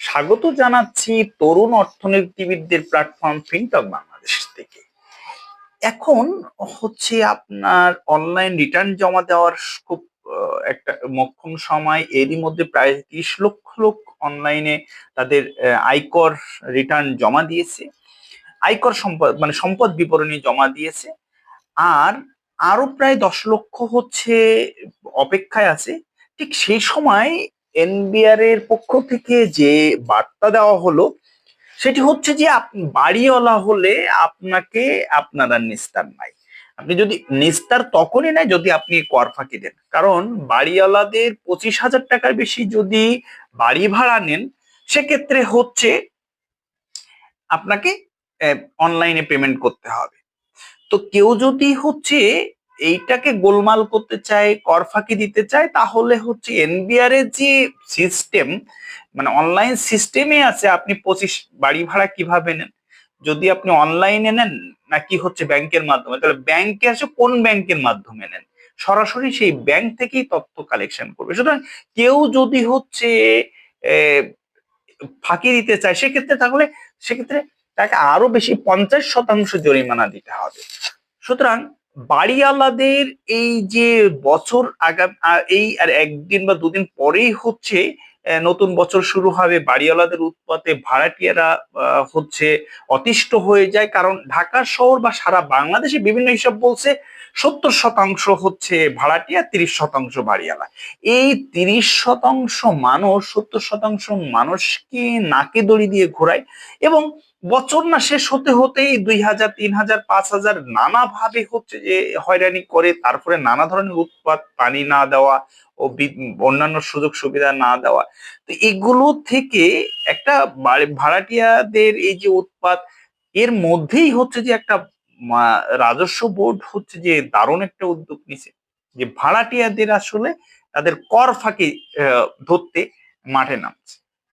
স্বাগত জানাচ্ছি তরুণ অর্থনীতিবিদদের প্ল্যাটফর্ম ফিনটক বাংলাদেশ থেকে। এখন হচ্ছে আপনার অনলাইন রিটার্ন জমা দেওয়ার খুব একটা মোক্ষম সময়। এরই মধ্যে প্রায় 30 লক্ষ লোক অনলাইনে তাদের আয়কর রিটার্ন জমা দিয়েছে, আয়কর সম্পদ মানে সম্পদ বিবরণী জমা দিয়েছে। আর আরো প্রায় 10 লক্ষ হচ্ছে অপেক্ষায় আছে। ঠিক সেই সময় এনবিআর এর পক্ষ থেকে যে বার্তা দেওয়া হলো সেটি হচ্ছে যে আপনি বাড়িওয়ালা হলে আপনাকে আপনার আর নিস্তার নাই। আপনি যদি নিস্তার তখনই নেয় যদি আপনি কর ফাঁকি দেন, কারণ বাড়িওয়ালাদের 25,000 টাকার বেশি যদি বাড়ি ভাড়া নেন সেক্ষেত্রে হচ্ছে আপনাকে অনলাইনে পেমেন্ট করতে হবে। তো কেউ যদি হচ্ছে এইটাকে গোলমাল করতে চায়, কর ফাঁকি দিতে চায়, তাহলে হচ্ছে এনবিআর এর যে সিস্টেম, মানে অনলাইন সিস্টেমে আছে আপনি 25 বাড়ি ভাড়া কিভাবে নেন, যদি আপনি অনলাইনে নেন নাকি হচ্ছে ব্যাংকের মাধ্যমে, তাহলে ব্যাংকে আসে কোন ব্যাংকের মাধ্যমে নেন, সরাসরি সেই ব্যাংক থেকেই তথ্য কালেকশন করবে। সুতরাং কেউ যদি হচ্ছে আহ, ফাঁকি দিতে চায় সেক্ষেত্রে তাকে আরো বেশি 50% জরিমানা দিতে হবে। সুতরাং বাড়িওয়ালাদের এই যে বছর আগাম এই আর একদিন বা দুদিন পরেই হচ্ছে নতুন বছর শুরু হবে, বাড়িওয়ালাদের উৎপাতে ভাড়াটিয়ারা হচ্ছে অতিষ্ঠ হয়ে যায়। কারণ ঢাকা শহর বা সারা বাংলাদেশে বিভিন্ন হিসাব বলছে 70% হচ্ছে ভাড়াটিয়া, 30% বাড়িওয়ালা। এই 30% মানুষ 70% মানুষকে নাকে দড়ি দিয়ে ঘোরায়, এবং বছর না শেষ হতে হতেই 2,000, 3,000, 5,000 নানা ভাবে হচ্ছে যে হয়রানি করে। তারপরে নানা ধরনের উৎপাত, পানি না দেওয়া ও অন্যান্য সুযোগ সুবিধা না দেওয়া। তো এগুলো থেকে একটা ভাড়াটিয়াদের এই যে উৎপাত, এর মধ্যেই হচ্ছে যে একটা রাজস্ব বোর্ড হচ্ছে যে দারুণ একটা উদ্যোগ নিছে, যে ভাড়াটিয়াদের আসলে তাদের কর ফাঁকি ধরতে মাঠে নামছে।